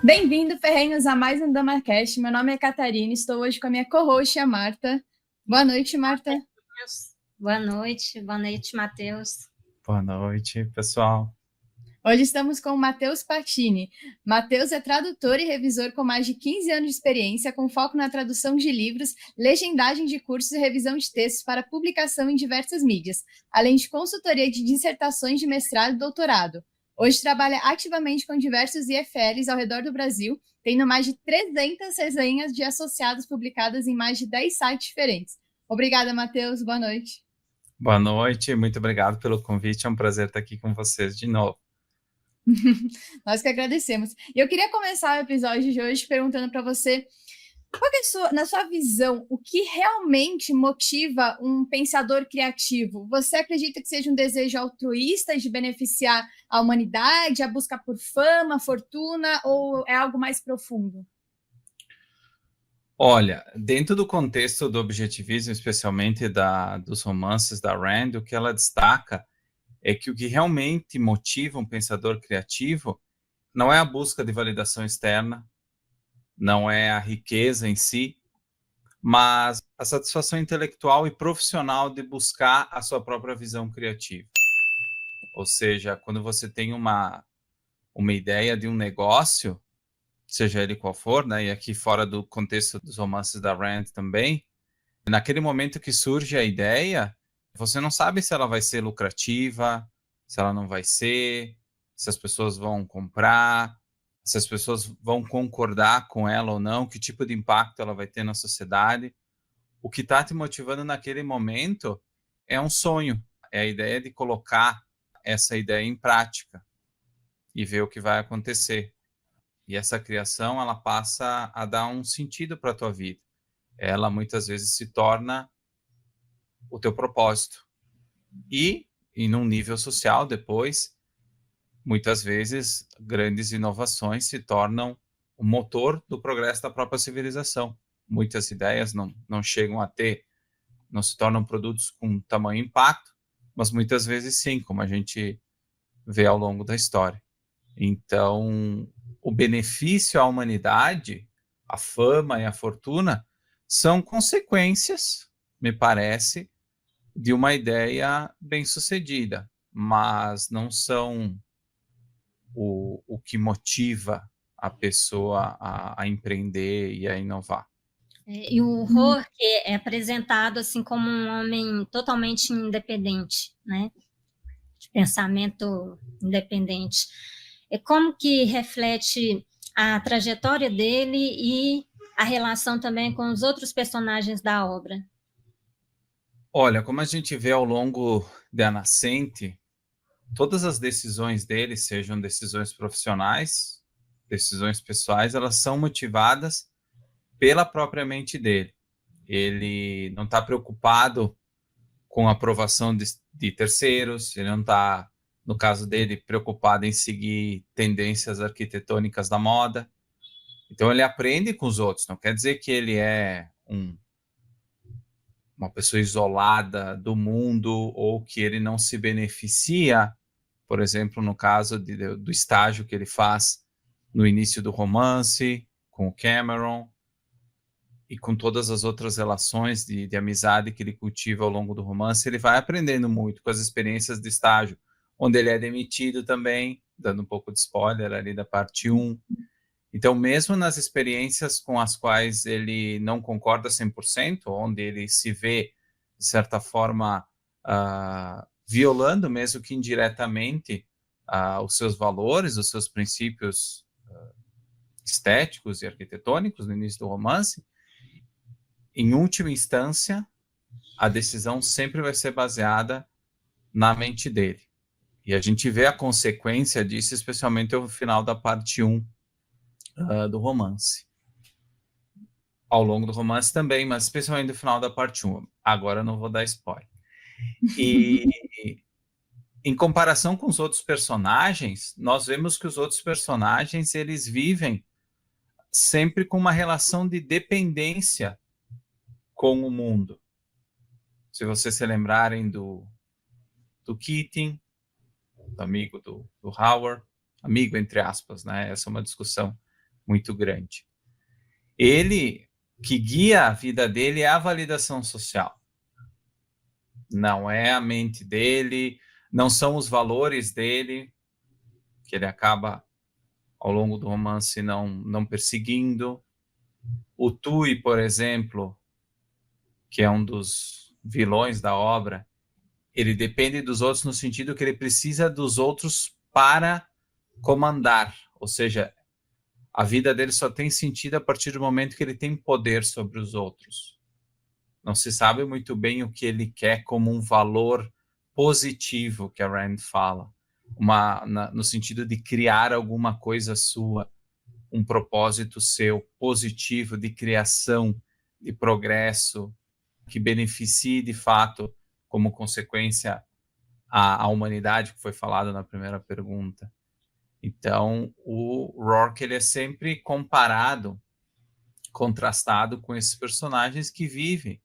Bem-vindo, Ferrenhos, a mais um DamaCast. Meu nome é Catarina, estou hoje com a minha co-host, a Marta. Boa noite, Marta. Boa noite, Matheus. Boa noite, pessoal. Hoje estamos com o Matheus Pacini. Matheus é tradutor e revisor com mais de 15 anos de experiência, com foco na tradução de livros, legendagem de cursos e revisão de textos para publicação em diversas mídias, além de consultoria de dissertações de mestrado e doutorado. Hoje trabalha ativamente com diversos IFLs ao redor do Brasil, tendo mais de 300 resenhas de associados publicadas em mais de 10 sites diferentes. Obrigada, Matheus. Boa noite. Boa noite, muito obrigado pelo convite. É um prazer estar aqui com vocês de novo. Nós que agradecemos. E eu queria começar o episódio de hoje perguntando para você, qual é na sua visão, o que realmente motiva um pensador criativo? Você acredita que seja um desejo altruísta de beneficiar a humanidade, a busca por fama, fortuna, ou é algo mais profundo? Olha, dentro do contexto do objetivismo, especialmente dos romances da Rand, o que ela destaca é que o que realmente motiva um pensador criativo não é a busca de validação externa, não é a riqueza em si, mas a satisfação intelectual e profissional de buscar a sua própria visão criativa. Ou seja, quando você tem uma ideia de um negócio, seja ele qual for, né, e aqui fora do contexto dos romances da Rand também, naquele momento que surge a ideia, você não sabe se ela vai ser lucrativa, se ela não vai ser, se as pessoas vão comprar, se as pessoas vão concordar com ela ou não, que tipo de impacto ela vai ter na sociedade. O que está te motivando naquele momento é um sonho, é a ideia de colocar essa ideia em prática e ver o que vai acontecer. E essa criação, ela passa a dar um sentido para a tua vida. Ela muitas vezes se torna o teu propósito. E num nível social, depois, muitas vezes, grandes inovações se tornam o motor do progresso da própria civilização. Muitas ideias não chegam a ter, não se tornam produtos com tamanho impacto, mas muitas vezes sim, como a gente vê ao longo da história. Então, o benefício à humanidade, a fama e a fortuna, são consequências, me parece, de uma ideia bem-sucedida, mas não são o que motiva a pessoa a empreender e a inovar. E o Rourke é apresentado assim como um homem totalmente independente, né? De pensamento independente. É como que reflete a trajetória dele e a relação também com os outros personagens da obra? Olha, como a gente vê ao longo da nascente, todas as decisões dele, sejam decisões profissionais, decisões pessoais, elas são motivadas pela própria mente dele. Ele não está preocupado com a aprovação de terceiros, ele não está, no caso dele, preocupado em seguir tendências arquitetônicas da moda. Então ele aprende com os outros, não quer dizer que ele é uma pessoa isolada do mundo ou que ele não se beneficia, por exemplo, no caso do estágio que ele faz no início do romance, com o Cameron, e com todas as outras relações de amizade que ele cultiva ao longo do romance, ele vai aprendendo muito com as experiências de estágio, onde ele é demitido também, dando um pouco de spoiler ali da parte 1. Então, mesmo nas experiências com as quais ele não concorda 100%, onde ele se vê, de certa forma, violando, mesmo que indiretamente, os seus valores, os seus princípios estéticos e arquitetônicos no início do romance, em última instância, a decisão sempre vai ser baseada na mente dele. E a gente vê a consequência disso, especialmente no final da parte 1 do romance. Ao longo do romance também, mas especialmente no final da parte 1. Agora eu não vou dar spoiler. E em comparação com os outros personagens, nós vemos que os outros personagens, eles vivem sempre com uma relação de dependência com o mundo. Se vocês se lembrarem do Keating, do amigo do Howard, amigo entre aspas, né? Essa é uma discussão muito grande. Ele, que guia a vida dele é a validação social. Não é a mente dele, não são os valores dele, que ele acaba, ao longo do romance, não perseguindo. O Tui, por exemplo, que é um dos vilões da obra, ele depende dos outros no sentido que ele precisa dos outros para comandar, ou seja, a vida dele só tem sentido a partir do momento que ele tem poder sobre os outros. Não se sabe muito bem o que ele quer como um valor positivo, que a Rand fala, no sentido de criar alguma coisa sua, um propósito seu, positivo, de criação, de progresso, que beneficie de fato, como consequência, a humanidade, que foi falado na primeira pergunta. Então, o Rourke ele é sempre comparado, contrastado com esses personagens que vivem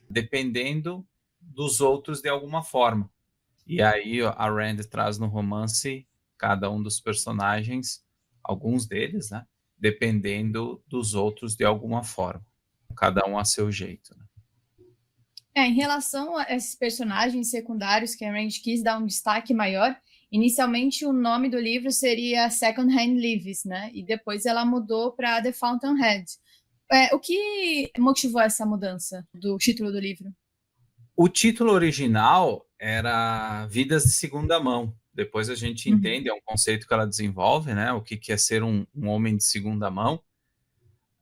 dependendo dos outros de alguma forma. E aí a Rand traz no romance cada um dos personagens, alguns deles, né, dependendo dos outros de alguma forma, cada um a seu jeito, né? Em relação a esses personagens secundários que a Rand quis dar um destaque maior, inicialmente o nome do livro seria Second Hand Leaves, né? E depois ela mudou para The Fountainhead. O que motivou essa mudança do título do livro? O título original era Vidas de Segunda Mão. Depois a gente entende, é um conceito que ela desenvolve, né? O que é ser um homem de segunda mão.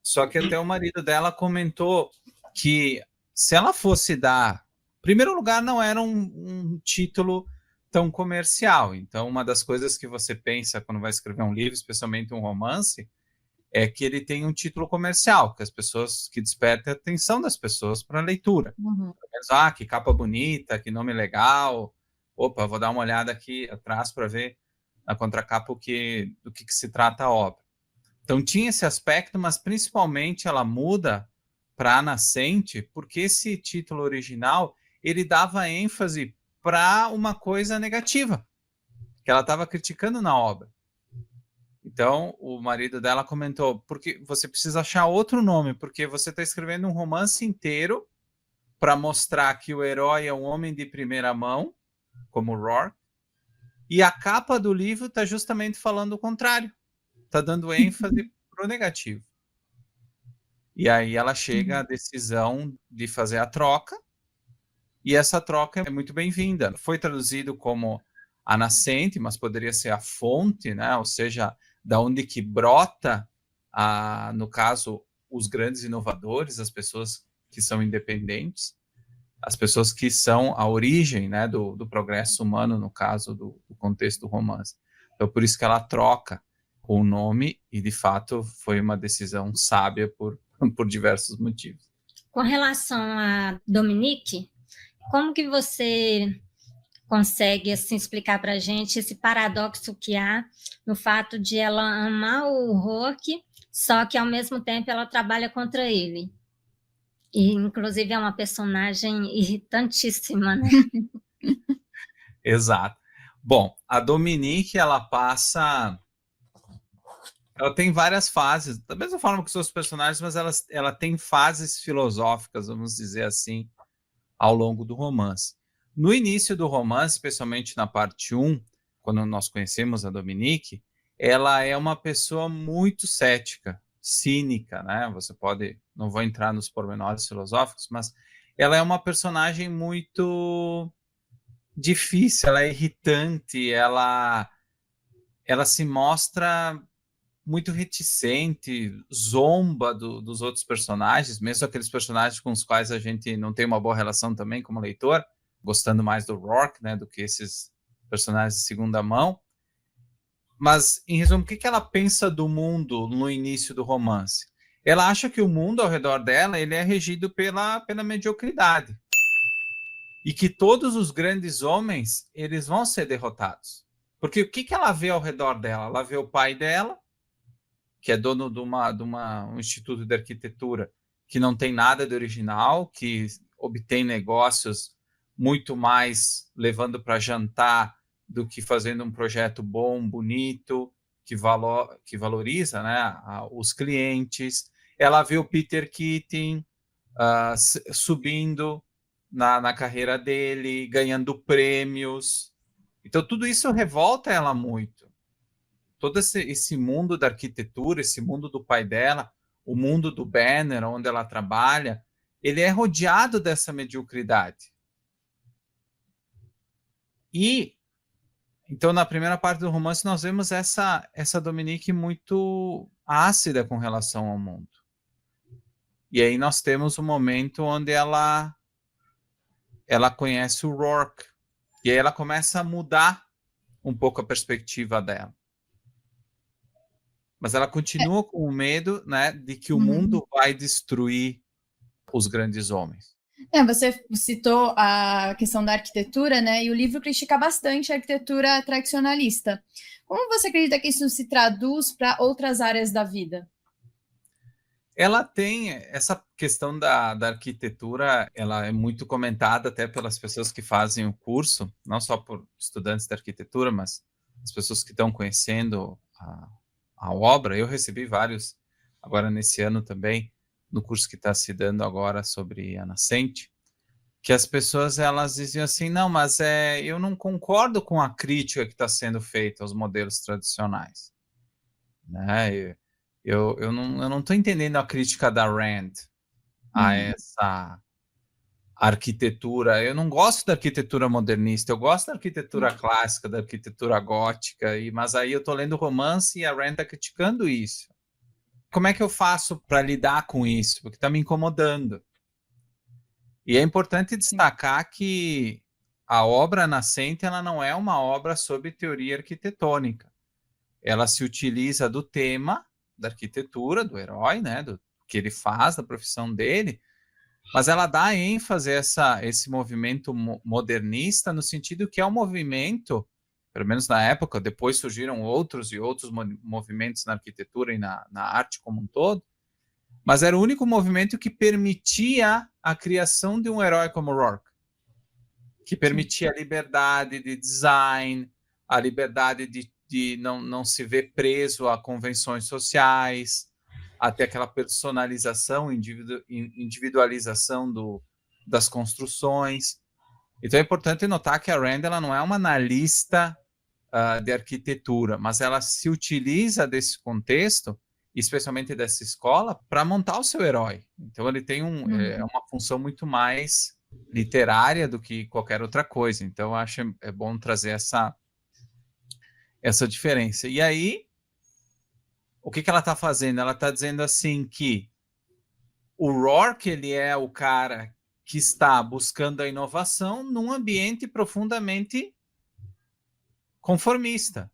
Só que até o marido dela comentou que se ela fosse dar... Em primeiro lugar, não era um título tão comercial. Então, uma das coisas que você pensa quando vai escrever um livro, especialmente um romance, é que ele tem um título comercial, que desperta a atenção das pessoas para a leitura. Que capa bonita, que nome legal. Opa, vou dar uma olhada aqui atrás para ver na contracapa do que se trata a obra. Então tinha esse aspecto, mas principalmente ela muda para a Nascente, porque esse título original ele dava ênfase para uma coisa negativa, que ela estava criticando na obra. Então, o marido dela comentou, porque você precisa achar outro nome, porque você está escrevendo um romance inteiro para mostrar que o herói é um homem de primeira mão, como Rourke, e a capa do livro está justamente falando o contrário. Está dando ênfase para o negativo. E aí ela chega à decisão de fazer a troca, e essa troca é muito bem-vinda. Foi traduzido como a nascente, mas poderia ser a fonte, né? Ou seja, da onde que brota, no caso, os grandes inovadores, as pessoas que são independentes, as pessoas que são a origem, né, do progresso humano, no caso do contexto do romance. Então, por isso que ela troca o nome, e de fato foi uma decisão sábia por diversos motivos. Com relação a Dominique, como que você consegue assim, explicar para a gente esse paradoxo que há no fato de ela amar o Rourke, só que ao mesmo tempo ela trabalha contra ele? E, inclusive, é uma personagem irritantíssima, né? Exato. Bom, a Dominique, ela tem várias fases, da mesma forma que os seus personagens, mas ela tem fases filosóficas, vamos dizer assim, ao longo do romance. No início do romance, especialmente na parte 1, quando nós conhecemos a Dominique, ela é uma pessoa muito cética, cínica, né? Você pode, não vou entrar nos pormenores filosóficos, mas ela é uma personagem muito difícil, ela é irritante, ela se mostra muito reticente, zomba dos outros personagens, mesmo aqueles personagens com os quais a gente não tem uma boa relação também como leitor, gostando mais do Rourke, né, do que esses personagens de segunda mão. Mas, em resumo, o que ela pensa do mundo no início do romance? Ela acha que o mundo ao redor dela ele é regido pela mediocridade. E que todos os grandes homens eles vão ser derrotados. Porque o que ela vê ao redor dela? Ela vê o pai dela, que é dono de um instituto de arquitetura que não tem nada de original, que obtém negócios muito mais levando para jantar do que fazendo um projeto bom, bonito, que valoriza, né, os clientes. Ela vê o Peter Keating subindo na carreira dele, ganhando prêmios. Então, tudo isso revolta ela muito. Todo esse mundo da arquitetura, esse mundo do pai dela, o mundo do Banner, onde ela trabalha, ele é rodeado dessa mediocridade. E, então, na primeira parte do romance, nós vemos essa Dominique muito ácida com relação ao mundo. E aí nós temos um momento onde ela conhece o Rourke. E aí ela começa a mudar um pouco a perspectiva dela. Mas ela continua com o medo, né, de que o mundo vai destruir os grandes homens. Você citou a questão da arquitetura, né? E o livro critica bastante a arquitetura tradicionalista. Como você acredita que isso se traduz para outras áreas da vida? Ela tem essa questão da arquitetura, ela é muito comentada até pelas pessoas que fazem o curso, não só por estudantes de arquitetura, mas as pessoas que estão conhecendo a obra. Eu recebi vários agora nesse ano também, no curso que está se dando agora sobre a Nascente, que as pessoas elas diziam assim, não, mas eu não concordo com a crítica que está sendo feita aos modelos tradicionais, né? Eu não estou entendendo a crítica da Rand a essa arquitetura. Eu não gosto da arquitetura modernista, eu gosto da arquitetura clássica, da arquitetura gótica, mas aí eu estou lendo romance e a Rand está criticando isso. Como é que eu faço para lidar com isso? Porque está me incomodando. E é importante destacar que a obra Nascente ela não é uma obra sobre teoria arquitetônica. Ela se utiliza do tema da arquitetura, do herói, né, do que ele faz, da profissão dele, mas ela dá ênfase a esse movimento modernista, no sentido que é um movimento, pelo menos na época, depois surgiram outros e outros movimentos na arquitetura e na arte como um todo, mas era o único movimento que permitia a criação de um herói como Rourke, que permitia a liberdade de design, a liberdade de não se ver preso a convenções sociais, até aquela personalização, individualização das construções. Então é importante notar que a Rand ela não é uma analista de arquitetura, mas ela se utiliza desse contexto, especialmente dessa escola, para montar o seu herói. Então ele tem uma função muito mais literária do que qualquer outra coisa. Então eu acho bom trazer essa diferença. E aí, o que ela está fazendo? Ela está dizendo assim que o Rourke ele é o cara que está buscando a inovação num ambiente profundamente conformista,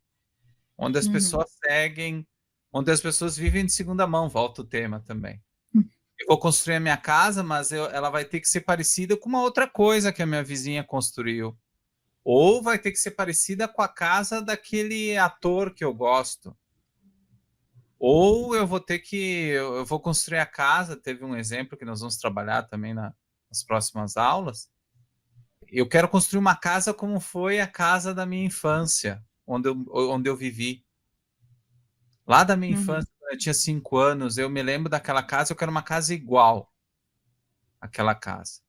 onde as pessoas seguem, onde as pessoas vivem de segunda mão, volta o tema também. Eu vou construir a minha casa, mas ela vai ter que ser parecida com uma outra coisa que a minha vizinha construiu. Ou vai ter que ser parecida com a casa daquele ator que eu gosto. Ou eu vou construir a casa, teve um exemplo que nós vamos trabalhar também nas próximas aulas. Eu quero construir uma casa como foi a casa da minha infância, onde eu vivi. Lá da minha infância, quando eu tinha 5 anos, eu me lembro daquela casa, eu quero uma casa igual àquela casa.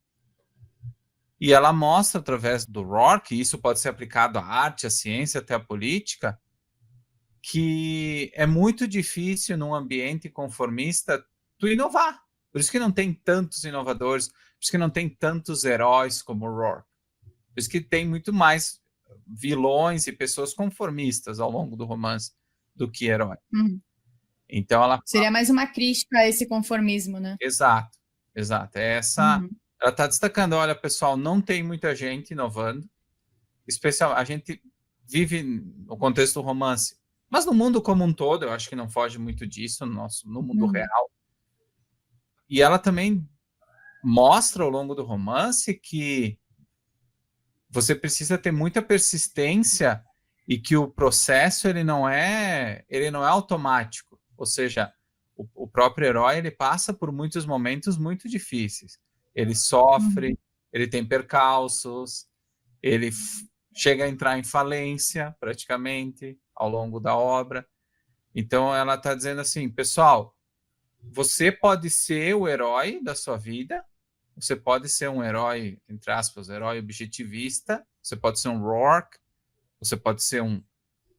E ela mostra, através do Rourke, e isso pode ser aplicado à arte, à ciência, até à política, que é muito difícil num ambiente conformista tu inovar. Por isso que não tem tantos inovadores, por isso que não tem tantos heróis como o Rourke. Por isso que tem muito mais vilões e pessoas conformistas ao longo do romance do que herói. Então ela seria mais uma crítica a esse conformismo, né? Exato. Ela está destacando, olha, pessoal, não tem muita gente inovando, a gente vive no contexto do romance, mas no mundo como um todo, eu acho que não foge muito disso, no mundo real. E ela também mostra ao longo do romance que você precisa ter muita persistência e que o processo ele não é automático, ou seja, o próprio herói ele passa por muitos momentos muito difíceis. Ele sofre, ele tem percalços, ele chega a entrar em falência, praticamente, ao longo da obra. Então, ela está dizendo assim, pessoal, você pode ser o herói da sua vida, você pode ser um herói, entre aspas, herói objetivista, você pode ser um Rourke, você pode ser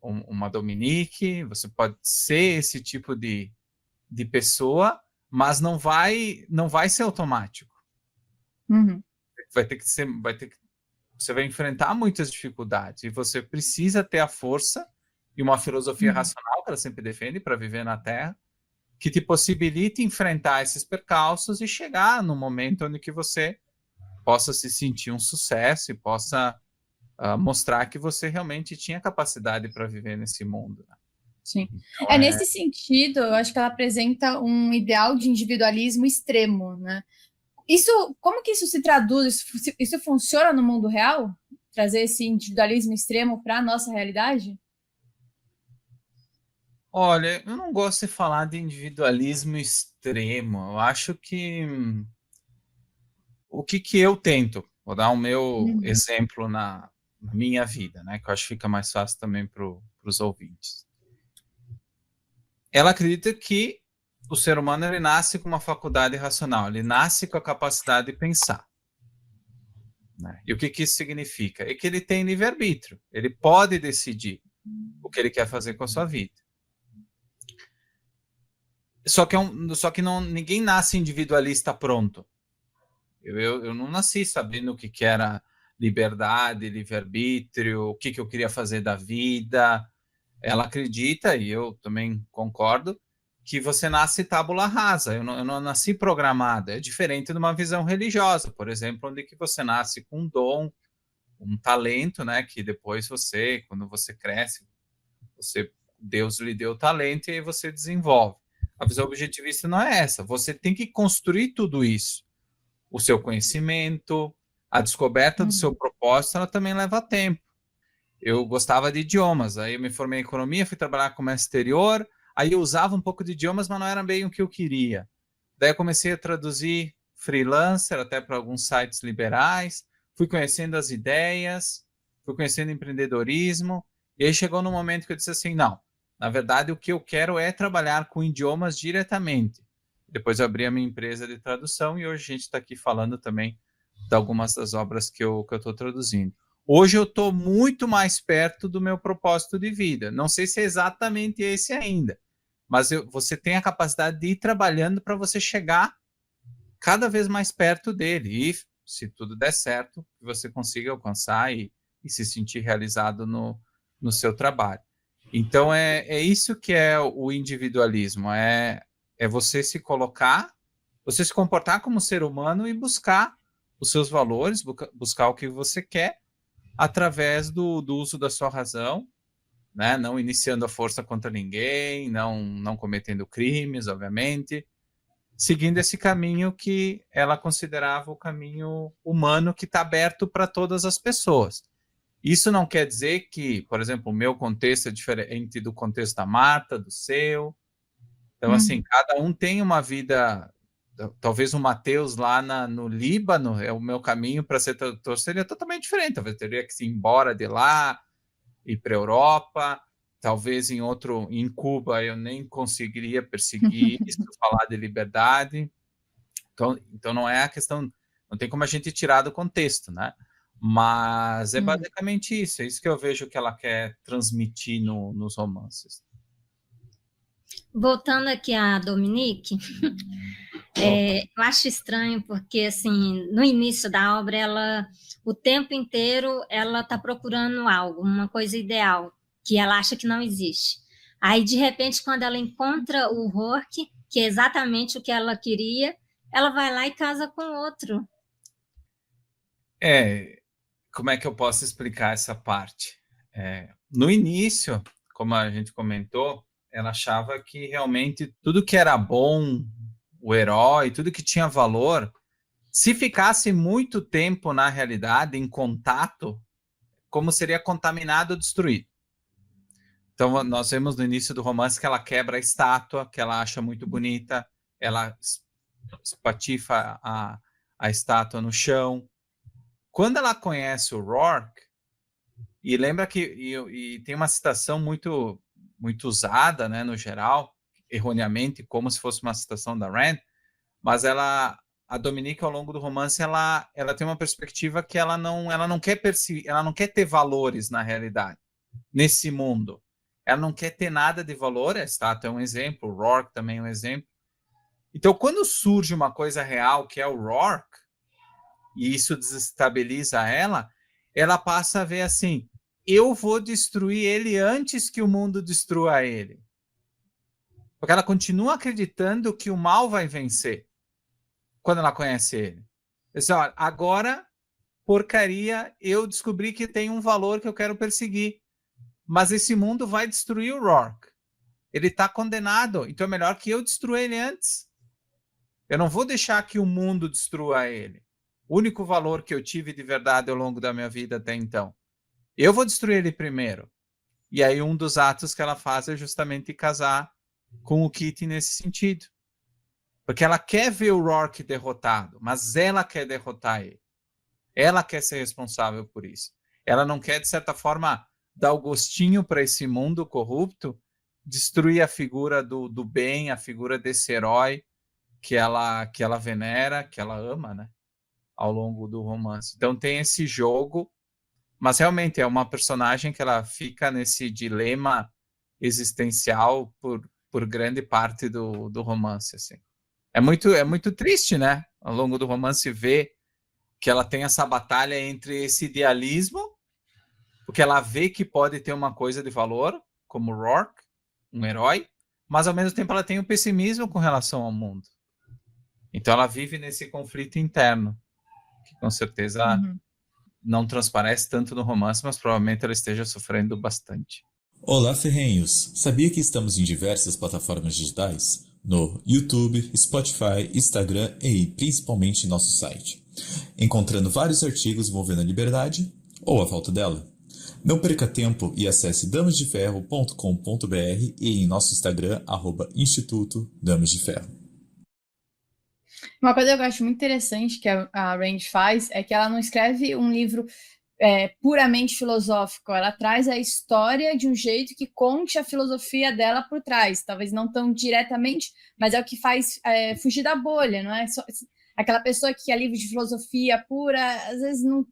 uma Dominique, você pode ser esse tipo de pessoa, mas não vai ser automático. Uhum. Você vai enfrentar muitas dificuldades e você precisa ter a força e uma filosofia racional que ela sempre defende para viver na Terra, que te possibilite enfrentar esses percalços e chegar no momento onde que você possa se sentir um sucesso e possa mostrar que você realmente tinha capacidade para viver nesse mundo. Né? Sim. Então, nesse sentido, eu acho que ela apresenta um ideal de individualismo extremo, né? Como que isso se traduz? Isso funciona no mundo real? Trazer esse individualismo extremo para a nossa realidade? Olha, eu não gosto de falar de individualismo extremo. Eu acho que o que eu tento, vou dar o meu exemplo na minha vida, né? Que eu acho que fica mais fácil também para os ouvintes. Ela acredita que o ser humano ele nasce com uma faculdade racional, ele nasce com a capacidade de pensar. Né? E o que isso significa? É que ele tem livre-arbítrio, ele pode decidir o que ele quer fazer com a sua vida. Só que ninguém nasce individualista pronto. Eu não nasci sabendo o que era liberdade, livre-arbítrio, o que eu queria fazer da vida. Ela acredita, e eu também concordo, que você nasce tábula rasa. Eu não nasci programado. É diferente de uma visão religiosa, por exemplo, onde que você nasce com um dom, um talento, né? Que depois quando você cresce, Deus lhe deu talento e aí você desenvolve. A visão objetivista não é essa. Você tem que construir tudo isso. O seu conhecimento, a descoberta do seu propósito, ela também leva tempo. Eu gostava de idiomas, aí eu me formei em economia, fui trabalhar com comércio exterior, aí eu usava um pouco de idiomas, mas não era bem o que eu queria. Daí eu comecei a traduzir freelancer até para alguns sites liberais, fui conhecendo as ideias, fui conhecendo empreendedorismo, e aí chegou no momento que eu disse assim, não, na verdade o que eu quero é trabalhar com idiomas diretamente. Depois eu abri a minha empresa de tradução e hoje a gente está aqui falando também de algumas das obras que eu estou traduzindo. Hoje eu estou muito mais perto do meu propósito de vida. Não sei se é exatamente esse ainda, mas você tem a capacidade de ir trabalhando para você chegar cada vez mais perto dele. E, se tudo der certo, você consiga alcançar e se sentir realizado no seu trabalho. Então, é isso que é o individualismo. É você se colocar, você se comportar como ser humano e buscar os seus valores, buscar o que você quer, através do uso da sua razão, né? Não iniciando a força contra ninguém, não cometendo crimes, obviamente, seguindo esse caminho que ela considerava o caminho humano que está aberto para todas as pessoas. Isso não quer dizer que, por exemplo, o meu contexto é diferente do contexto da Marta, do seu. Então, assim, cada um tem uma vida. Talvez o Matheus lá no Líbano, é o meu caminho para ser tradutor, seria totalmente diferente. Talvez teria que ir embora de lá, ir para a Europa. Talvez em Cuba eu nem conseguiria perseguir isso, falar de liberdade. Então não é a questão, não tem como a gente tirar do contexto, né? Mas é basicamente isso, é isso que eu vejo que ela quer transmitir nos romances. Voltando aqui a Dominique, eu acho estranho porque, assim, no início da obra, o tempo inteiro, ela está procurando algo, uma coisa ideal, que ela acha que não existe. Aí, de repente, quando ela encontra o Rourke, que é exatamente o que ela queria, ela vai lá e casa com outro. Como é que eu posso explicar essa parte? No início, como a gente comentou, ela achava que realmente tudo que era bom, o herói, tudo que tinha valor, se ficasse muito tempo na realidade, em contato, como seria contaminado ou destruído. Então, nós vemos no início do romance que ela quebra a estátua, que ela acha muito bonita, ela espatifa a estátua no chão. Quando ela conhece o Rourke, e lembra que e tem uma citação muito muito usada, né, no geral, erroneamente, como se fosse uma citação da Rand, mas a Dominique, ao longo do romance, ela tem uma perspectiva que ela não quer ela não quer ter valores na realidade, nesse mundo. Ela não quer ter nada de valor, a estátua é um exemplo, o Rourke também é um exemplo. Então, quando surge uma coisa real, que é o Rourke, e isso desestabiliza ela passa a ver assim, eu vou destruir ele antes que o mundo destrua ele. Porque ela continua acreditando que o mal vai vencer quando ela conhece ele. Diz, olha, agora, porcaria, eu descobri que tem um valor que eu quero perseguir. Mas esse mundo vai destruir o Rourke. Ele está condenado, então é melhor que eu destrua ele antes. Eu não vou deixar que o mundo destrua ele. O único valor que eu tive de verdade ao longo da minha vida até então. Eu vou destruir ele primeiro. E aí um dos atos que ela faz é justamente casar com o Kitty nesse sentido. Porque ela quer ver o Rourke derrotado, mas ela quer derrotar ele. Ela quer ser responsável por isso. Ela não quer, de certa forma, dar o gostinho para esse mundo corrupto, destruir a figura do bem, a figura desse herói que ela venera, que ela ama, né, ao longo do romance. Então tem esse jogo, mas realmente é uma personagem que ela fica nesse dilema existencial por grande parte do romance, assim. É muito triste, né, ao longo do romance, ver que ela tem essa batalha entre esse idealismo, porque ela vê que pode ter uma coisa de valor, como Rourke, um herói, mas ao mesmo tempo ela tem o pessimismo com relação ao mundo. Então ela vive nesse conflito interno, que com certeza não transparece tanto no romance, mas provavelmente ela esteja sofrendo bastante. Olá, ferrenhos! Sabia que estamos em diversas plataformas digitais? No YouTube, Spotify, Instagram e principalmente nosso site, encontrando vários artigos envolvendo a liberdade ou a falta dela. Não perca tempo e acesse damasdeferro.com.br e em nosso Instagram, @Instituto Damas de Ferro. Uma coisa que eu acho muito interessante que a Rand faz é que ela não escreve um livro puramente filosófico, ela traz a história de um jeito que conte a filosofia dela por trás, talvez não tão diretamente, mas é o que faz fugir da bolha, não é? Aquela pessoa que quer livro de filosofia pura, às vezes não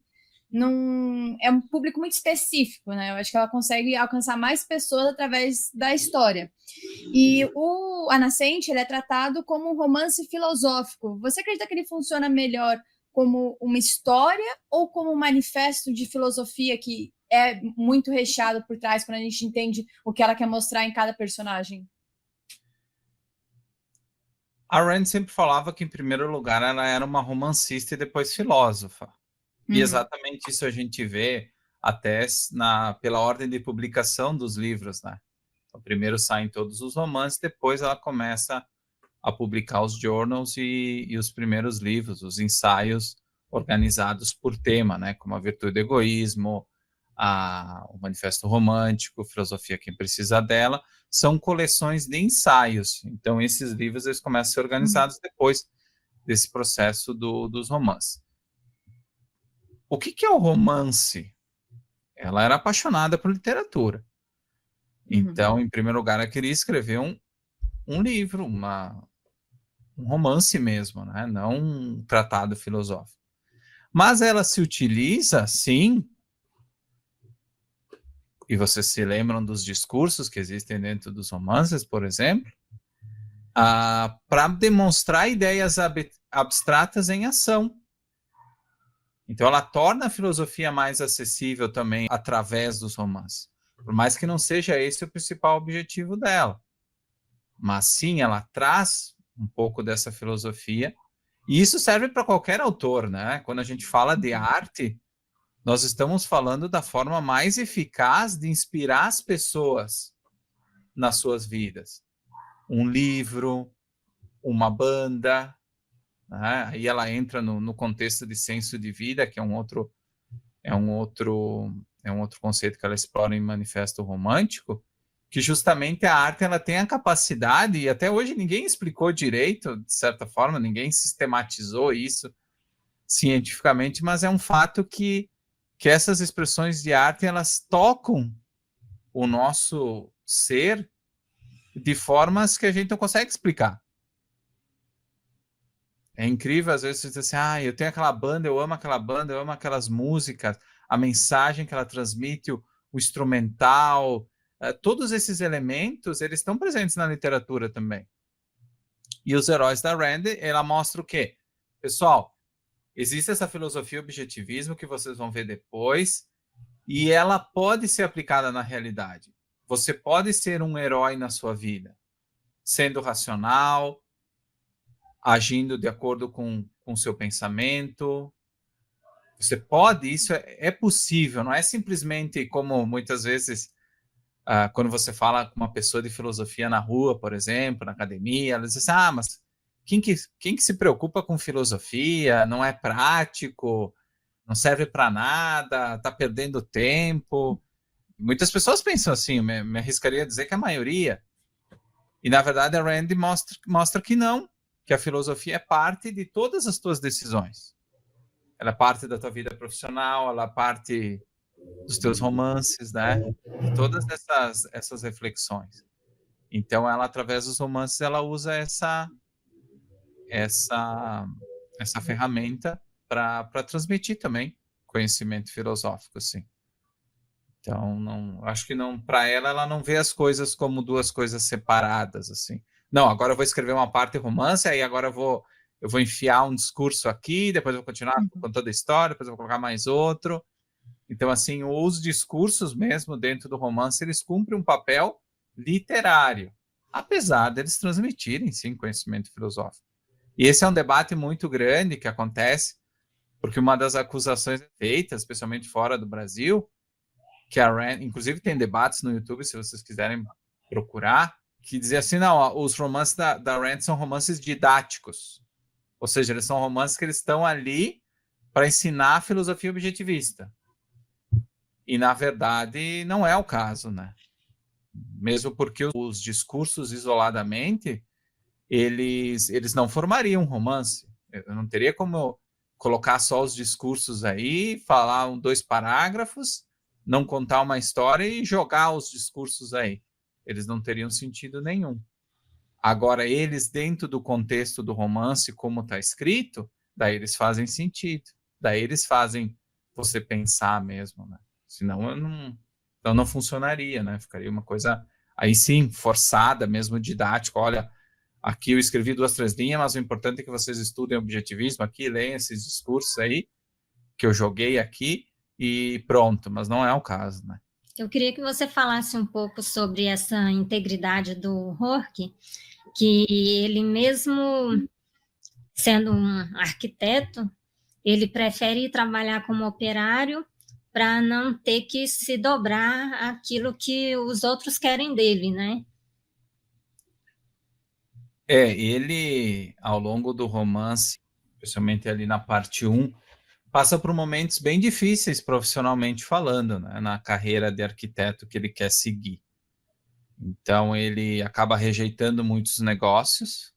é um público muito específico, né? Eu acho que ela consegue alcançar mais pessoas através da história. E o A Nascente, ele é tratado como um romance filosófico. Você acredita que ele funciona melhor como uma história ou como um manifesto de filosofia que é muito recheado por trás quando a gente entende o que ela quer mostrar em cada personagem? A Rand sempre falava que, em primeiro lugar, ela era uma romancista e depois filósofa. E exatamente isso a gente vê até pela ordem de publicação dos livros, né? Então, primeiro saem todos os romances, depois ela começa a publicar os journals e os primeiros livros, os ensaios organizados por tema, né? Como A Virtude do Egoísmo, o Manifesto Romântico, Filosofia Quem Precisa Dela, são coleções de ensaios. Então, esses livros eles começam a ser organizados depois desse processo dos romances. O que é o romance? Ela era apaixonada por literatura. Então, em primeiro lugar, ela queria escrever um livro, um romance mesmo, né? Não um tratado filosófico. Mas ela se utiliza, sim, e vocês se lembram dos discursos que existem dentro dos romances, por exemplo, para demonstrar ideias abstratas em ação. Então, ela torna a filosofia mais acessível também através dos romances. Por mais que não seja esse o principal objetivo dela. Mas sim, ela traz um pouco dessa filosofia. E isso serve para qualquer autor, né? Quando a gente fala de arte, nós estamos falando da forma mais eficaz de inspirar as pessoas nas suas vidas. Um livro, uma banda, né? Aí ela entra no contexto de senso de vida, que é um outro conceito que ela explora em Manifesto Romântico, que justamente a arte ela tem a capacidade, e até hoje ninguém explicou direito, de certa forma, ninguém sistematizou isso cientificamente, mas é um fato que essas expressões de arte elas tocam o nosso ser de formas que a gente não consegue explicar. É incrível, às vezes, você diz assim, eu tenho aquela banda, eu amo aquela banda, eu amo aquelas músicas, a mensagem que ela transmite, o instrumental, todos esses elementos, eles estão presentes na literatura também. E os Heróis da Rand, ela mostra o quê? Pessoal, existe essa filosofia objetivismo que vocês vão ver depois, e ela pode ser aplicada na realidade. Você pode ser um herói na sua vida, sendo racional, agindo de acordo com o seu pensamento. Você pode, isso é possível, não é simplesmente como muitas vezes, quando você fala com uma pessoa de filosofia na rua, por exemplo, na academia, ela diz assim, mas quem que se preocupa com filosofia? Não é prático, não serve para nada, está perdendo tempo. Muitas pessoas pensam assim, me arriscaria a dizer que a maioria. E, na verdade, a Rand mostra que não, que a filosofia é parte de todas as tuas decisões. Ela é parte da tua vida profissional, ela é parte dos teus romances, né? De todas essas reflexões. Então, ela, através dos romances, ela usa essa ferramenta para transmitir também conhecimento filosófico, assim. Então, acho que não, para ela não vê as coisas como duas coisas separadas, assim. Não, agora eu vou escrever uma parte romance, aí agora eu vou enfiar um discurso aqui, depois eu vou continuar contando a história, depois eu vou colocar mais outro. Então, assim, os discursos mesmo dentro do romance, eles cumprem um papel literário, apesar deles transmitirem, sim, conhecimento filosófico. E esse é um debate muito grande que acontece, porque uma das acusações feitas, especialmente fora do Brasil, que a Rand, inclusive tem debates no YouTube, se vocês quiserem procurar, que dizia assim, não, os romances da Rand são romances didáticos, ou seja, eles são romances que eles estão ali para ensinar a filosofia objetivista. E, na verdade, não é o caso, né? Mesmo porque os discursos isoladamente, eles não formariam um romance. Eu não teria como colocar só os discursos aí, falar 2 parágrafos, não contar uma história e jogar os discursos aí. Eles não teriam sentido nenhum. Agora, eles, dentro do contexto do romance, como está escrito, daí eles fazem sentido. Daí eles fazem você pensar mesmo, né? Senão não funcionaria, né? Ficaria uma coisa, aí sim, forçada, mesmo didática. Olha, aqui eu escrevi 2, 3 linhas, mas o importante é que vocês estudem objetivismo aqui, leiam esses discursos aí, que eu joguei aqui, e pronto, mas não é o caso, né? Eu queria que você falasse um pouco sobre essa integridade do Rourke, que ele mesmo sendo um arquiteto, ele prefere trabalhar como operário para não ter que se dobrar aquilo que os outros querem dele, né? Ele, ao longo do romance, especialmente ali na parte 1, passa por momentos bem difíceis profissionalmente falando, né, na carreira de arquiteto que ele quer seguir. Então, ele acaba rejeitando muitos negócios,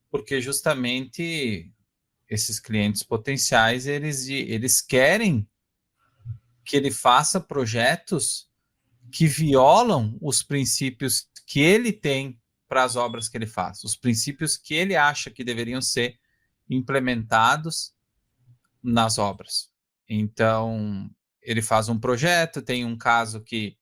porque justamente esses clientes potenciais, eles querem que ele faça projetos que violam os princípios que ele tem para as obras que ele faz, os princípios que ele acha que deveriam ser implementados nas obras. Então, ele faz um projeto, tem um caso que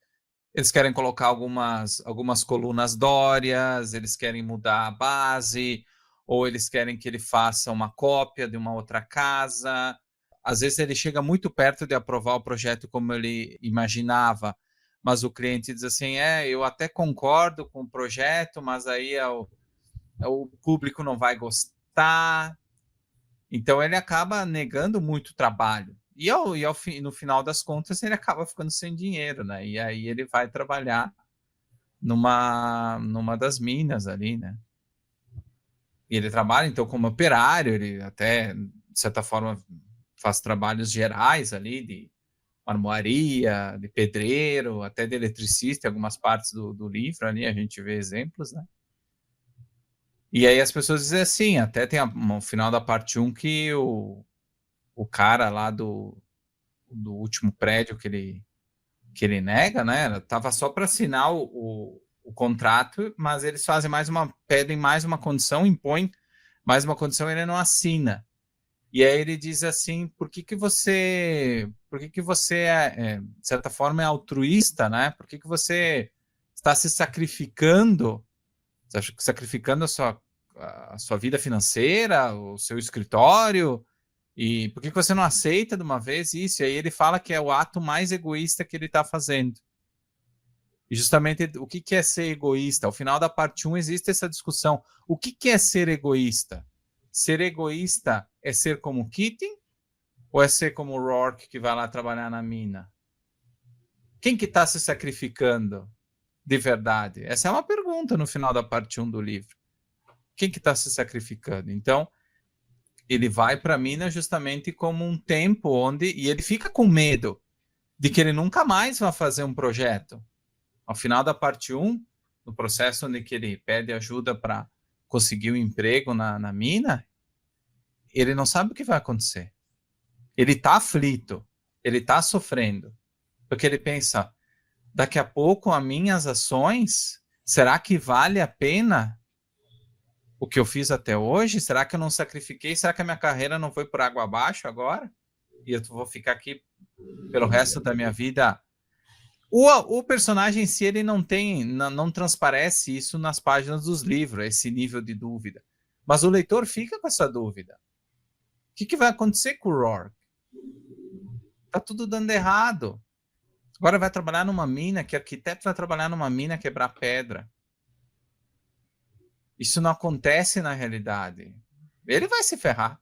eles querem colocar algumas colunas dórias, eles querem mudar a base, ou eles querem que ele faça uma cópia de uma outra casa. Às vezes ele chega muito perto de aprovar o projeto como ele imaginava, mas o cliente diz assim, eu até concordo com o projeto, mas aí o público não vai gostar. Então ele acaba negando muito trabalho. E no final das contas ele acaba ficando sem dinheiro, né? E aí ele vai trabalhar numa das minas ali, né? E ele trabalha então como operário, ele até, de certa forma, faz trabalhos gerais ali de marmoaria, de pedreiro, até de eletricista, em algumas partes do livro ali a gente vê exemplos, né? E aí as pessoas dizem assim, até tem no final da parte 1 que o cara lá do último prédio que ele nega, né? Estava só para assinar o contrato, mas eles fazem pedem mais uma condição, impõem mais uma condição, ele não assina. E aí ele diz assim, por que você de certa forma, é altruísta, né? Por que você está se sacrificando a sua vida financeira, o seu escritório, e por que você não aceita de uma vez isso? E aí ele fala que é o ato mais egoísta que ele está fazendo. E justamente o que é ser egoísta? Ao final da parte 1 existe essa discussão. O que é ser egoísta? Ser egoísta é ser como Keating ou é ser como Rourke que vai lá trabalhar na mina? Quem que está se sacrificando de verdade? Essa é uma pergunta no final da parte 1 do livro. Quem que está se sacrificando? Então, ele vai para a mina justamente como um tempo onde... E ele fica com medo de que ele nunca mais vai fazer um projeto. Ao final da parte 1, no processo onde que ele pede ajuda para conseguir um emprego na mina, ele não sabe o que vai acontecer. Ele está aflito, ele está sofrendo, porque ele pensa, daqui a pouco as minhas ações, será que vale a pena o que eu fiz até hoje? Será que eu não sacrifiquei? Será que a minha carreira não foi por água abaixo agora? E eu vou ficar aqui pelo resto da minha vida? O personagem em si, ele não transparece isso nas páginas dos livros, esse nível de dúvida. Mas o leitor fica com essa dúvida. O que vai acontecer com o Rourke? Tá tudo dando errado. Agora vai trabalhar numa mina, que arquiteto vai trabalhar numa mina quebrar pedra. Isso não acontece na realidade. Ele vai se ferrar.